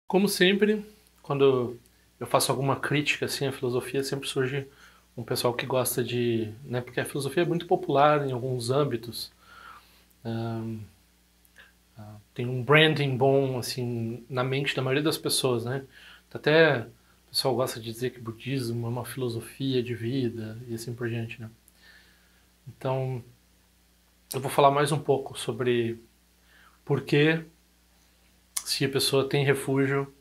Como sempre, quando eu faço alguma crítica assim à filosofia, sempre surge um pessoal que gosta de, né, porque a filosofia é muito popular em alguns âmbitos, tem um branding bom assim na mente da maioria das pessoas, né? Até o pessoal gosta de dizer que budismo é uma filosofia de vida e assim por diante, né? Então, eu vou falar mais um pouco sobre por que, se a pessoa tem refúgio,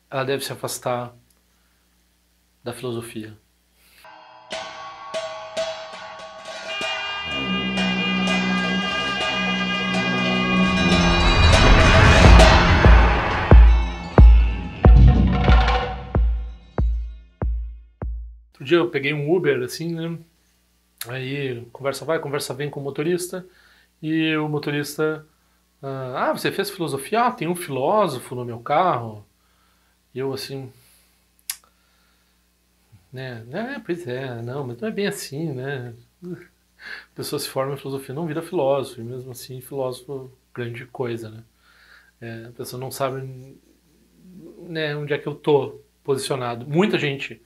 ela deve se afastar da filosofia. Outro dia eu peguei um Uber, assim, né? Aí conversa vai, conversa vem com o motorista, e o motorista, você fez filosofia? Ah, tem um filósofo no meu carro. E eu assim, né, pois é, não, mas não é bem assim, né? A pessoa se forma em filosofia, não vira filósofo, e mesmo assim, filósofo, grande coisa, né? A pessoa não sabe, né, onde é que eu tô posicionado. Muita gente,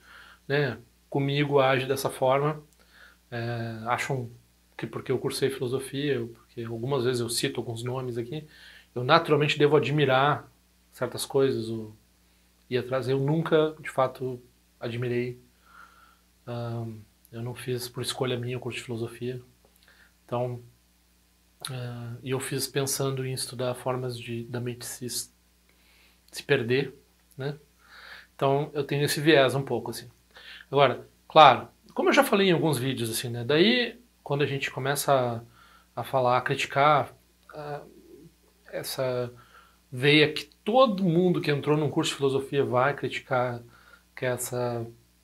né, comigo age dessa forma, acham que porque eu cursei filosofia, porque algumas vezes eu cito alguns nomes aqui, eu naturalmente devo admirar certas coisas ou ir atrás. Eu nunca, de fato, admirei. Eu não fiz por escolha minha o curso de filosofia. Então, e eu fiz pensando em estudar formas da mente se perder, né? Então, eu tenho esse viés um pouco, assim. Agora, claro, como eu já falei em alguns vídeos, assim, né? Daí, quando a gente começa a falar, a criticar ah, essa veia que todo mundo que entrou num curso de filosofia vai criticar, que é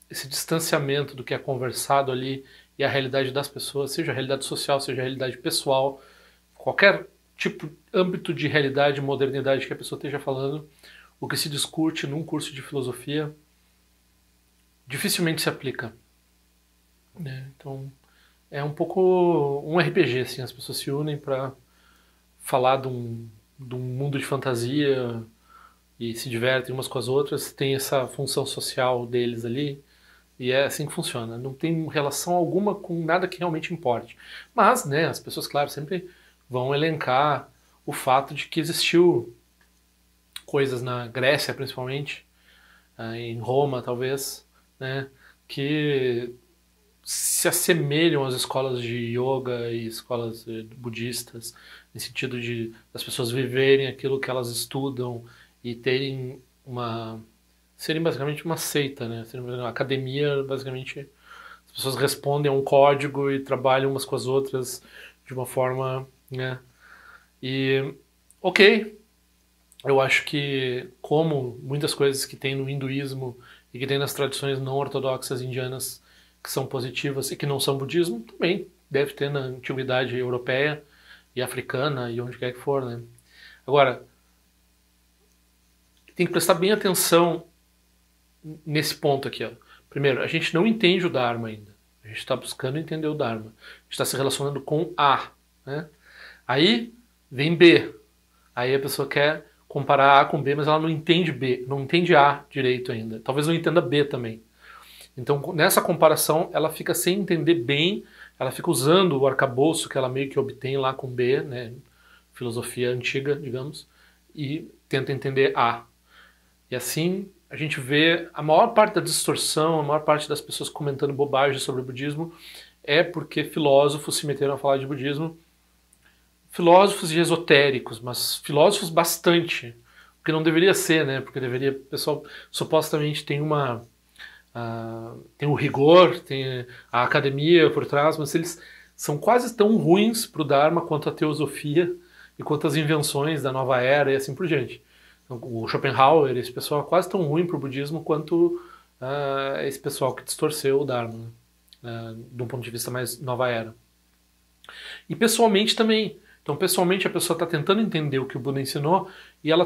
esse distanciamento do que é conversado ali e a realidade das pessoas, seja a realidade social, seja a realidade pessoal, qualquer tipo, âmbito de realidade, modernidade que a pessoa esteja falando, o que se discute num curso de filosofia dificilmente se aplica, né? Então, é um pouco um RPG, assim, as pessoas se unem para falar de um mundo de fantasia e se divertem umas com as outras, tem essa função social deles ali, e é assim que funciona. Não tem relação alguma com nada que realmente importe. Mas, né, as pessoas, claro, sempre vão elencar o fato de que existiu coisas na Grécia, principalmente, em Roma, talvez, né, que se assemelham às escolas de yoga e escolas budistas, no sentido de as pessoas viverem aquilo que elas estudam e terem serem basicamente uma seita, né? Serem uma academia, basicamente, as pessoas respondem a um código e trabalham umas com as outras de uma forma, né? E, ok, eu acho que, como muitas coisas que tem no hinduísmo e que tem nas tradições não ortodoxas indianas que são positivas e que não são budismo, também deve ter na antiguidade europeia e africana e onde quer que for, né? Agora, tem que prestar bem atenção nesse ponto aqui, ó. Primeiro, a gente não entende o Dharma ainda. A gente está buscando entender o Dharma. A gente está se relacionando com A, né? Aí vem B. Aí a pessoa quer comparar A com B, mas ela não entende B, não entende A direito ainda. Talvez não entenda B também. Então, nessa comparação, ela fica sem entender bem, ela fica usando o arcabouço que ela meio que obtém lá com B, né? Filosofia antiga, digamos, e tenta entender A. E assim a gente vê a maior parte da distorção, a maior parte das pessoas comentando bobagem sobre o budismo é porque filósofos se meteram a falar de budismo, filósofos e esotéricos, mas filósofos bastante, o que não deveria ser, né? Porque deveria, o pessoal supostamente tem tem o rigor, tem a academia por trás, mas eles são quase tão ruins para o Dharma quanto a teosofia e quanto as invenções da nova era e assim por diante. Então, o Schopenhauer, esse pessoal é quase tão ruim para o budismo quanto esse pessoal que distorceu o Dharma, né? De um ponto de vista mais nova era. E pessoalmente também. Então, pessoalmente, a pessoa está tentando entender o que o Buda ensinou e ela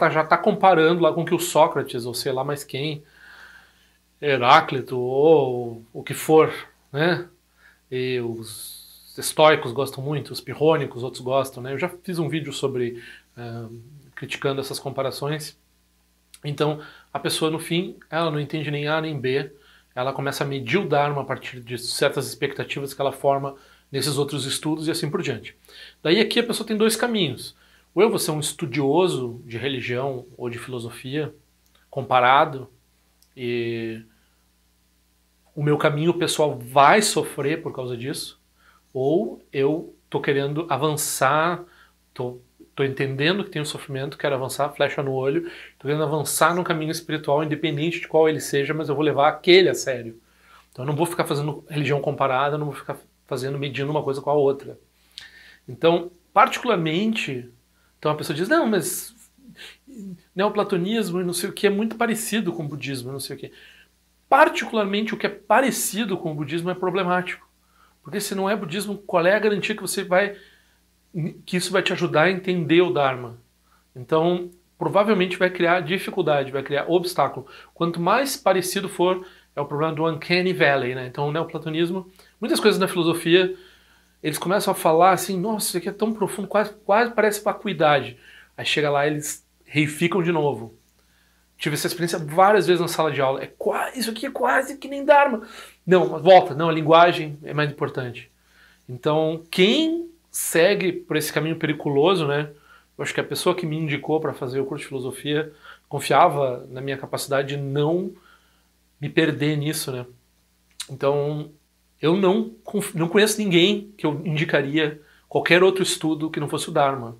já está comparando lá com o que o Sócrates, ou sei lá mais quem, Heráclito ou o que for, né? E os estoicos gostam muito, os pirrônicos, outros gostam, né? Eu já fiz um vídeo sobre criticando essas comparações Então, a pessoa, no fim, ela não entende nem A nem B, ela começa a medir o Dharma a partir de certas expectativas que ela forma nesses outros estudos e assim por diante. Daí aqui a pessoa tem dois caminhos. Ou eu vou ser um estudioso de religião ou de filosofia, comparado, e o meu caminho pessoal vai sofrer por causa disso, ou eu tô querendo avançar, tô entendendo que tem um sofrimento, quero avançar, flecha no olho, tô querendo avançar no caminho espiritual, independente de qual ele seja, mas eu vou levar aquele a sério. Então eu não vou ficar fazendo religião comparada, não vou ficar medindo uma coisa com a outra. Então, particularmente, então a pessoa diz, não, mas neoplatonismo e não sei o que é muito parecido com o budismo, não sei o que. Particularmente o que é parecido com o budismo é problemático. Porque se não é budismo, qual é a garantia que que isso vai te ajudar a entender o Dharma? Então, provavelmente vai criar dificuldade, vai criar obstáculo. Quanto mais parecido for, é o problema do uncanny valley, né? Então, o neoplatonismo, muitas coisas na filosofia, eles começam a falar assim, nossa, isso aqui é tão profundo, quase parece vacuidade. Aí chega lá, eles reificam de novo. Tive essa experiência várias vezes na sala de aula. Isso aqui é quase que nem Dharma. Não, volta, não, a linguagem é mais importante. Então, quem segue por esse caminho periculoso, né? Eu acho que a pessoa que me indicou para fazer o curso de filosofia confiava na minha capacidade de não me perder nisso, né? Então, eu não conheço ninguém que eu indicaria qualquer outro estudo que não fosse o Dharma.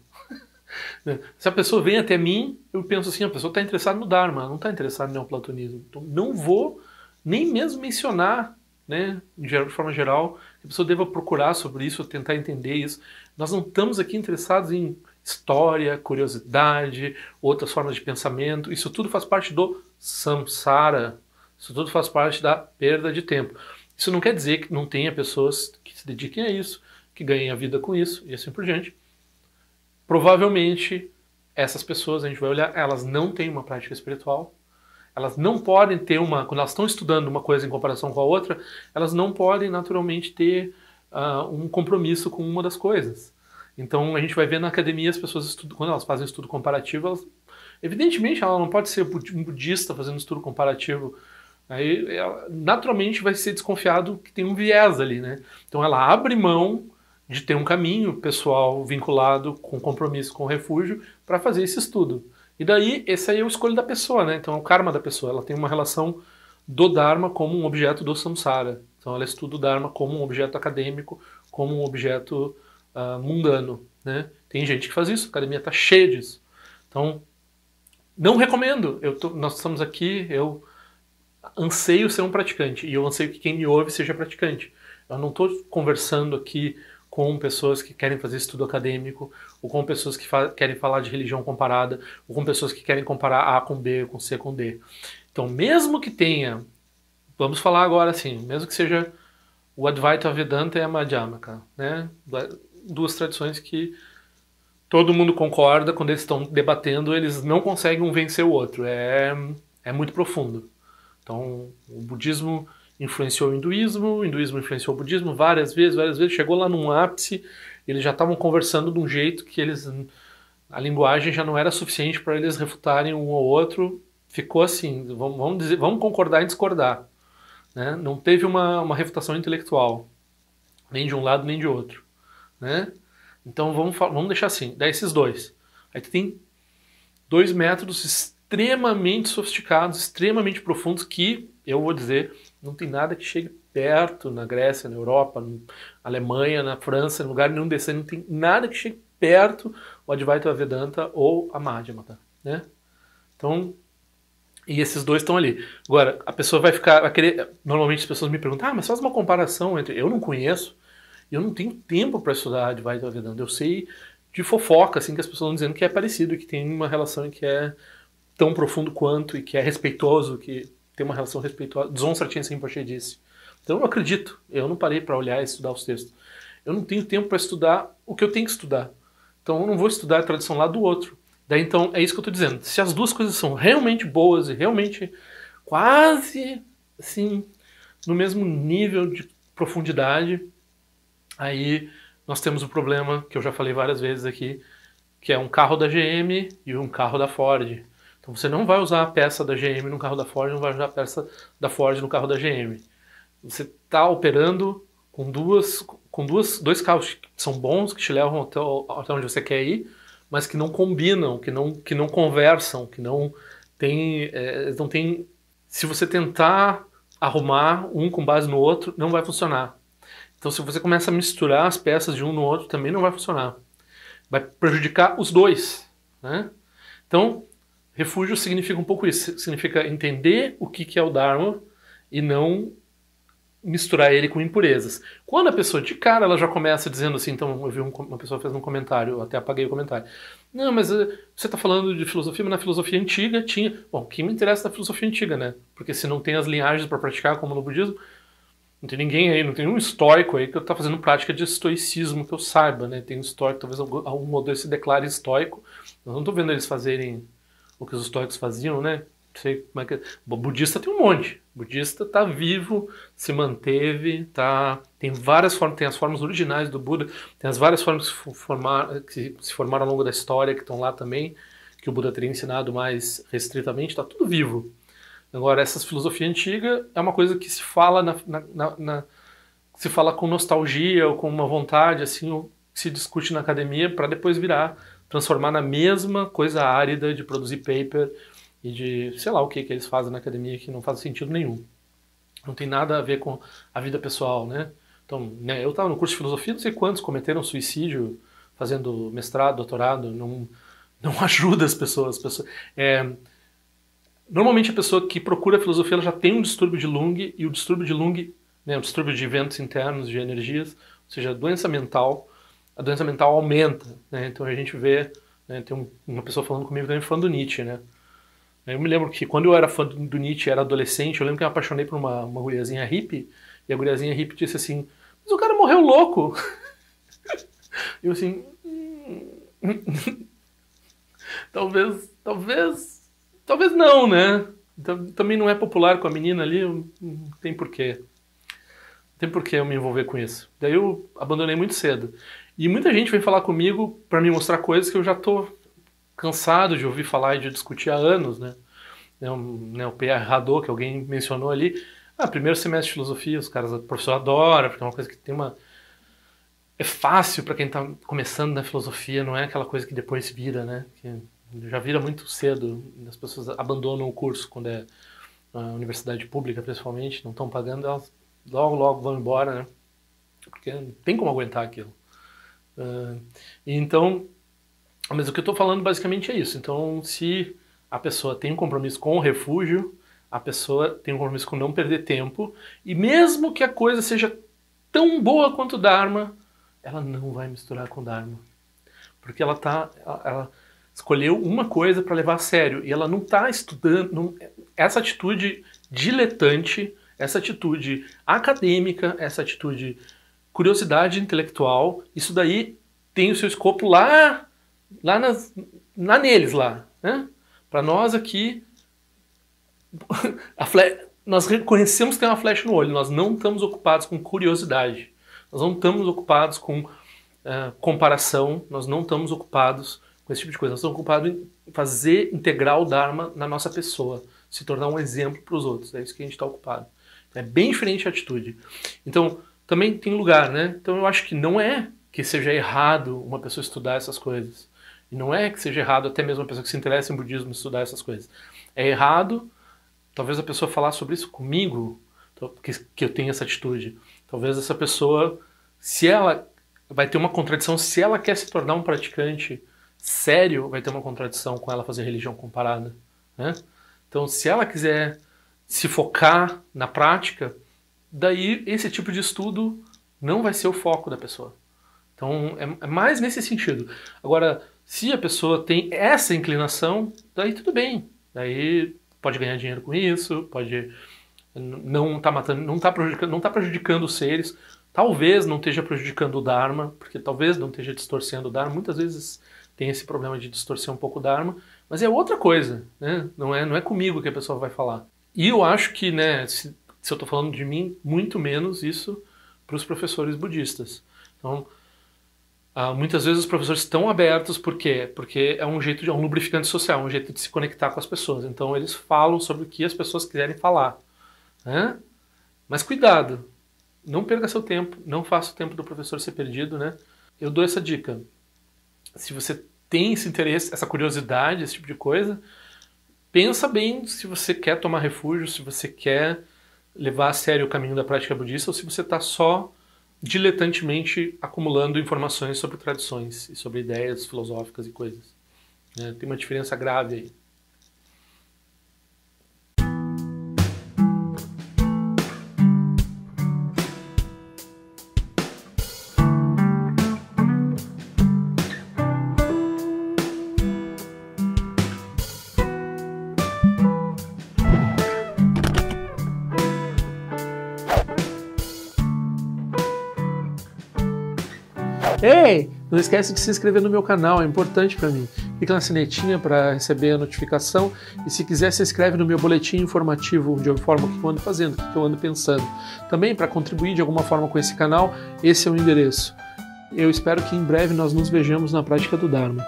Se a pessoa vem até mim, eu penso assim, a pessoa está interessada no Dharma, não está interessada no neoplatonismo. Então, não vou nem mesmo mencionar, né, de forma geral, que a pessoa deva procurar sobre isso, tentar entender isso. Nós não estamos aqui interessados em história, curiosidade, outras formas de pensamento. Isso tudo faz parte do samsara. Isso tudo faz parte da perda de tempo. Isso não quer dizer que não tenha pessoas que se dediquem a isso, que ganhem a vida com isso e assim por diante. Provavelmente essas pessoas, a gente vai olhar, elas não têm uma prática espiritual, elas não podem ter quando elas estão estudando uma coisa em comparação com a outra, elas não podem naturalmente ter um compromisso com uma das coisas. Então a gente vai ver na academia as pessoas estudam, quando elas fazem estudo comparativo, evidentemente ela não pode ser um budista fazendo estudo comparativo. Aí ela, naturalmente vai ser desconfiado que tem um viés ali, né? Então ela abre mão de ter um caminho pessoal vinculado com compromisso com o refúgio para fazer esse estudo. E daí, esse aí é o escolho da pessoa, né? Então é o karma da pessoa. Ela tem uma relação do Dharma como um objeto do samsara. Então ela estuda o Dharma como um objeto acadêmico, como um objeto mundano, né? Tem gente que faz isso, a academia está cheia disso. Então, não recomendo. Nós estamos aqui, eu anseio ser um praticante, e eu anseio que quem me ouve seja praticante. Eu não estou conversando aqui com pessoas que querem fazer estudo acadêmico, ou com pessoas que querem falar de religião comparada, ou com pessoas que querem comparar A com B, com C com D. Então, mesmo que tenha, vamos falar agora assim, mesmo que seja o Advaita Vedanta e a Madhyamaka, né? Duas tradições que todo mundo concorda, quando eles estão debatendo, eles não conseguem um vencer o outro. É muito profundo. Então, o budismo influenciou o hinduísmo influenciou o budismo várias vezes, chegou lá num ápice, eles já estavam conversando de um jeito que a linguagem já não era suficiente para eles refutarem um ao outro, ficou assim, vamos concordar em discordar. Né? Não teve uma refutação intelectual, nem de um lado nem de outro. Né? Então vamos deixar assim, daí esses dois. Aí tem dois métodos extremamente sofisticados, extremamente profundos, que, eu vou dizer, não tem nada que chegue perto na Grécia, na Europa, na Alemanha, na França, em lugar nenhum desse, não tem nada que chegue perto o Advaita Vedanta ou a Madhyamaka, né? Então, e esses dois estão ali. Agora, a pessoa vai querer, normalmente as pessoas me perguntam, mas faz uma comparação entre, eu não conheço, eu não tenho tempo para estudar Advaita Vedanta, eu sei de fofoca, assim, que as pessoas estão dizendo que é parecido, que tem uma relação que é tão profundo quanto e que é respeitoso, que tem uma relação respeitosa. Dzongsa Rinpoche sempre disse. Então eu não acredito, eu não parei para olhar e estudar os textos. Eu não tenho tempo para estudar o que eu tenho que estudar. Então eu não vou estudar a tradição lá do outro. Daí então é isso que eu estou dizendo. Se as duas coisas são realmente boas e realmente quase assim no mesmo nível de profundidade, aí nós temos o problema que eu já falei várias vezes aqui, que é um carro da GM e um carro da Ford. Então você não vai usar a peça da GM no carro da Ford, não vai usar a peça da Ford no carro da GM. Você está operando com dois carros que são bons, que te levam até onde você quer ir, mas que não combinam, que não conversam, que não tem, não tem. Se você tentar arrumar um com base no outro, não vai funcionar. Então se você começa a misturar as peças de um no outro, também não vai funcionar. Vai prejudicar os dois, né? Então, refúgio significa um pouco isso. Significa entender o que é o Dharma e não misturar ele com impurezas. Quando a pessoa de cara ela já começa dizendo assim, então eu vi uma pessoa fez um comentário, eu até apaguei o comentário. Não, mas você está falando de filosofia, mas na filosofia antiga tinha... Bom, o que me interessa da filosofia antiga, né? Porque se não tem as linhagens para praticar, como no budismo, não tem ninguém aí, não tem nenhum estoico aí que está fazendo prática de estoicismo que eu saiba, né? Tem um estoico, talvez algum ou dois se declare estoico. Eu não estou vendo eles fazerem o que os estoicos faziam, né? Não sei como é que... Bom, budista tem um monte. Budista está vivo, se manteve, tem várias formas, tem as formas originais do Buda, tem as várias formas que se formaram ao longo da história, que estão lá também, que o Buda teria ensinado mais restritamente, está tudo vivo. Agora, essa filosofia antiga é uma coisa que se fala se fala com nostalgia ou com uma vontade, assim, ou se discute na academia para depois transformar na mesma coisa árida de produzir paper e de, sei lá o que eles fazem na academia que não faz sentido nenhum. Não tem nada a ver com a vida pessoal, né? Então, né, eu estava no curso de filosofia, não sei quantos cometeram suicídio fazendo mestrado, doutorado, não ajuda as pessoas. Normalmente a pessoa que procura filosofia ela já tem um distúrbio de Lung, e o distúrbio de Lung, né, um distúrbio de eventos internos, de energias, ou seja, a doença mental aumenta, né? Então a gente vê, né, tem uma pessoa falando comigo também, fã do Nietzsche, né? Eu me lembro que quando eu era fã do Nietzsche, era adolescente, eu lembro que eu me apaixonei por uma guriazinha hippie, e a guriazinha hippie disse assim, mas o cara morreu louco! E eu assim... Talvez não, né? Também não é popular com a menina ali, não tem porquê. Não tem porquê eu me envolver com isso. Daí eu abandonei muito cedo. E muita gente vem falar comigo para me mostrar coisas que eu já tô cansado de ouvir falar e de discutir há anos, né? O P.R. Hadot, que alguém mencionou ali. Primeiro semestre de filosofia, o professor adora, porque é uma coisa que tem uma... É fácil para quem está começando na filosofia, não é aquela coisa que depois vira, né? Que já vira muito cedo, as pessoas abandonam o curso quando é a universidade pública, principalmente, não estão pagando, elas logo vão embora, né? Porque não tem como aguentar aquilo. Então, mas o que eu estou falando basicamente é isso. Então, se a pessoa tem um compromisso com o refúgio, a pessoa tem um compromisso com não perder tempo, e mesmo que a coisa seja tão boa quanto o Dharma, ela não vai misturar com o Dharma. Porque ela escolheu uma coisa para levar a sério, e ela não está estudando... Essa atitude diletante, essa atitude acadêmica, essa atitude curiosidade intelectual, isso daí tem o seu escopo lá neles lá, né? Para nós aqui, nós reconhecemos que tem uma flecha no olho, nós não estamos ocupados com curiosidade, nós não estamos ocupados com comparação, nós não estamos ocupados com esse tipo de coisa, nós estamos ocupados em fazer integrar o Dharma na nossa pessoa, se tornar um exemplo para os outros, é isso que a gente está ocupado. É bem diferente a atitude. Então, também tem lugar, né? Então eu acho que não é que seja errado uma pessoa estudar essas coisas. E não é que seja errado até mesmo uma pessoa que se interessa em budismo estudar essas coisas. É errado, talvez a pessoa falar sobre isso comigo, que eu tenho essa atitude. Talvez essa pessoa, se ela vai ter uma contradição, se ela quer se tornar um praticante sério, vai ter uma contradição com ela fazer religião comparada, né? Então, se ela quiser se focar na prática, daí esse tipo de estudo não vai ser o foco da pessoa. Então, é mais nesse sentido. Agora, se a pessoa tem essa inclinação, daí tudo bem. Daí pode ganhar dinheiro com isso, pode não tá matando, não tá prejudicando os seres, talvez não esteja prejudicando o Dharma, porque talvez não esteja distorcendo o Dharma. Muitas vezes tem esse problema de distorcer um pouco o Dharma, mas é outra coisa, né? Não é comigo que a pessoa vai falar. E eu acho que, né, se eu estou falando de mim, muito menos isso para os professores budistas. Então, Muitas vezes os professores estão abertos, por quê? Porque é um jeito de, é um lubrificante social, um jeito de se conectar com as pessoas. Então eles falam sobre o que as pessoas quiserem falar, né? Mas cuidado, não perca seu tempo, não faça o tempo do professor ser perdido, né? Eu dou essa dica. Se você tem esse interesse, essa curiosidade, esse tipo de coisa, pensa bem se você quer tomar refúgio, se você quer levar a sério o caminho da prática budista ou se você está só diletantemente acumulando informações sobre tradições e sobre ideias filosóficas e coisas. Né? Tem uma diferença grave aí. Ei, não esquece de se inscrever no meu canal, é importante para mim. Clica na sinetinha para receber a notificação e se quiser se inscreve no meu boletim informativo de alguma forma o que eu ando fazendo, o que eu ando pensando. Também para contribuir de alguma forma com esse canal, esse é o endereço. Eu espero que em breve nós nos vejamos na prática do Dharma.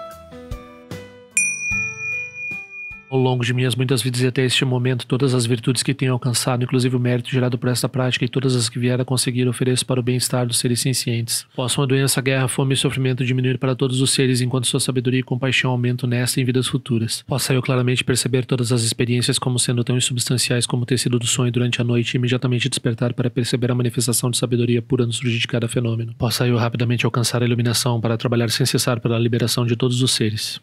Ao longo de minhas muitas vidas e até este momento, todas as virtudes que tenho alcançado, inclusive o mérito gerado por esta prática e todas as que vier a conseguir, ofereço para o bem-estar dos seres sencientes. Possam a doença, a guerra, a fome e o sofrimento diminuir para todos os seres, enquanto sua sabedoria e compaixão aumentam nesta e em vidas futuras. Possa eu claramente perceber todas as experiências como sendo tão insubstanciais como o tecido do sonho durante a noite e imediatamente despertar para perceber a manifestação de sabedoria pura no surgir de cada fenômeno. Possa eu rapidamente alcançar a iluminação para trabalhar sem cessar pela liberação de todos os seres.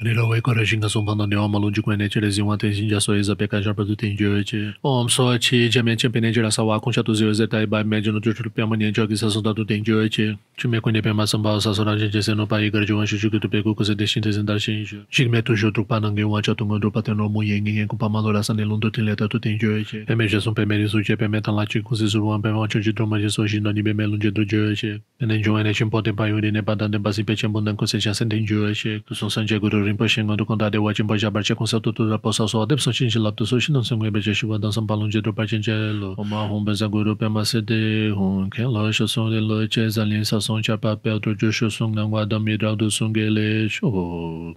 Nirawe Korajinga Sumpano Neoma Lundi Kwene Tirezi Wante Jinja Soeza Pekajar Produtin Jyote Om Sochi Jamen Champene Jirasawa Kunchatu Zio Zetai Bai Mediano Jutu Pemani Jogi Sasundatu Ten Jyote Chime Kwene Pema Sambao Sasura Jese no Pai Garjuan Shujuku Peku Kuse Destintes Indar Shinju Jigmetu Jutru Panangue Wacha Tungo Pateno Muyeng Kupamalora Sanelundu Tileta Tutin Jyote Peme Jesum Pemeri Suche Pemetan Lati Kusizuruan Pemancho Jidroma Jesoji Nani Bemelun Jedru Jyote Penenjoane Chimpote Payuri Nepadan Basi Pechambundan Kuseja Senten Jyote Kusun Sanje Guru Rinpoche do Condado de Wajimbo Jabartia com seu tutor da Poça Sol, Depson Chinchilapto Sushi, não se engana de chuva, dançam balão de Partingelo, uma rumba Zaguru, Pemacede, Ken Locha, Som de Loche, Aliança Som, Papel, Trojucho, Sung, Nanguada, Midral do Sungele, Show.